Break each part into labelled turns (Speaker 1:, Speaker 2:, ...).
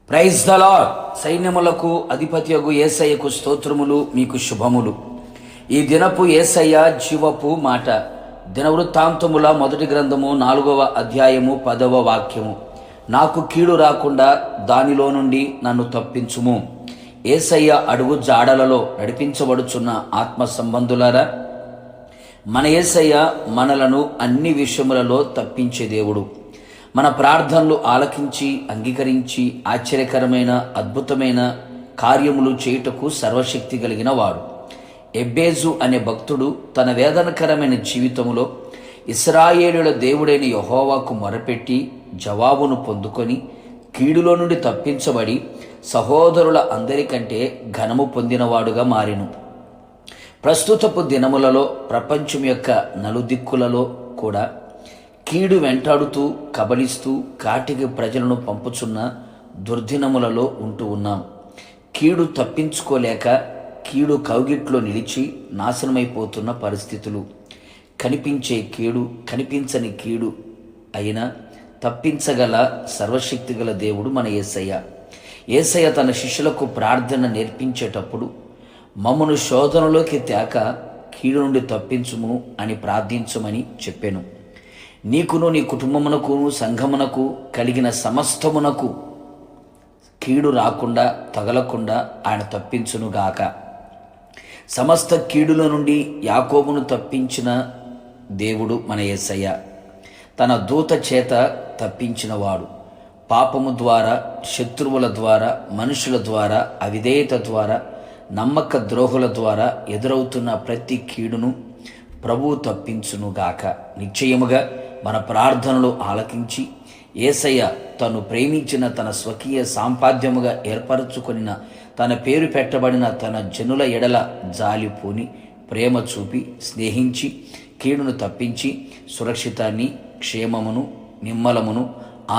Speaker 1: Praise the lord. సైన్యములకు అధిపతియగు యేసయ్యకు స్తోత్రములు, మీకు శుభములు. ఈ దినపు యేసయ్య జీవపు మాట. దినవృత్తాంతముల మొదటి గ్రంథము 4వ అధ్యాయము 10వ వాక్యము. నాకు కీడు రాకుండా దానిలో నుండి నన్ను తప్పించుము. యేసయ్య అడుగు జాడలలో నడిపించబడుచున్న ఆత్మ సంబంధులారా, మన యేసయ్య మనలను అన్ని విషయములలో తప్పించే దేవుడు. మన ప్రార్థనలు ఆలకించి అంగీకరించి ఆశ్చర్యకరమైన అద్భుతమైన కార్యములు చేయుటకు సర్వశక్తి కలిగిన వాడు. ఎబ్బేజు అనే భక్తుడు తన వేదనకరమైన జీవితంలో ఇశ్రాయేలుల దేవుడైన యెహోవాకు మొరపెట్టి జవాబును పొందుకొని కీడులో నుండి తప్పించబడి సహోదరుల అందరికంటే ఘనము పొందినవాడుగా మారెను. ప్రస్తుతపు దినములలో ప్రపంచం యొక్క నలుదిక్కులలో కూడా కీడు వెంటాడుతూ కబలిస్తూ కాటికి ప్రజలను పంపుచున్న దుర్దినములలో ఉంటూ ఉన్నాం. కీడు తప్పించుకోలేక కీడు కౌగిట్లో నిలిచి నాశనమైపోతున్న పరిస్థితులు. కనిపించే కీడు కనిపించని కీడు అయినా తప్పించగల సర్వశక్తిగల దేవుడు మన యేసయ్య. యేసయ్య తన శిష్యులకు ప్రార్థన నేర్పించేటప్పుడు మమ్మను శోధనలోకి తేక కీడు నుండి తప్పించుము అని ప్రార్థించమని చెప్పాను. నీకును నీ కుటుంబమునకు సంఘమునకు కలిగిన సమస్తమునకు కీడు రాకుండా తగలకుండా ఆయన తప్పించునుగాక. సమస్త కీడుల నుండి యాకోబును తప్పించిన దేవుడు మన యేసయ్య. తన దూత చేత తప్పించినవాడు. పాపము ద్వారా, శత్రువుల ద్వారా, మనుషుల ద్వారా, అవిధేయత ద్వారా, నమ్మక ద్రోహుల ద్వారా ఎదురవుతున్న ప్రతి కీడును ప్రభువు తప్పించునుగాక. నిశ్చయముగా మన ప్రార్థనలు ఆలకించి యేసయ్య తను ప్రేమించిన తన స్వకీయ సాంపాద్యముగా ఏర్పరచుకొనిన తన పేరు పెట్టబడిన తన జనుల ఎడల జాలిపోని ప్రేమ చూపి స్నేహించి కీడును తప్పించి సురక్షితాన్ని, క్షేమమును, నిమ్మలమును,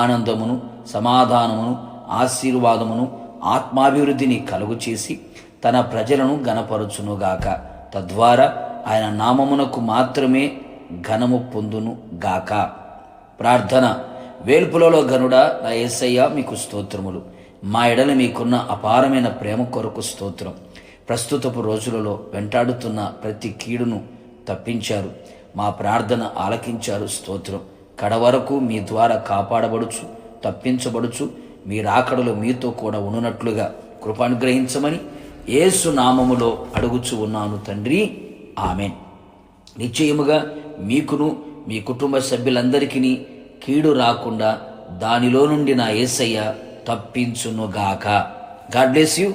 Speaker 1: ఆనందమును, సమాధానమును, ఆశీర్వాదమును, ఆత్మాభివృద్ధిని కలుగు చేసి తన ప్రజలను ఘనపరచునుగాక. తద్వారా ఆయన నామమునకు మాత్రమే ఘనము పొందును గాక. ప్రార్థన. వేల్పులలో ఘనుడా నా యేసయ్య, మీకు స్తోత్రములు. మా ఎడల మీకున్న అపారమైన ప్రేమ కొరకు స్తోత్రం. ప్రస్తుతపు రోజులలో వెంటాడుతున్న ప్రతి కీడును తప్పించారు. మా ప్రార్థన ఆలకించారు. స్తోత్రం. కడవరకు మీ ద్వారా కాపాడబడుచు తప్పించబడుచు మీ రాకడలో మీతో కూడా ఉండునట్లుగా కృపానుగ్రహించమని యేసు నామములో అడుగుచు ఉన్నాను తండ్రి, ఆమెన్. నిశ్చయముగా మీకును మీ కుటుంబ సభ్యులందరికీ కీడు రాకుండా దానిలో నుండి నా యేసయ్య తప్పించునుగాక. God bless you.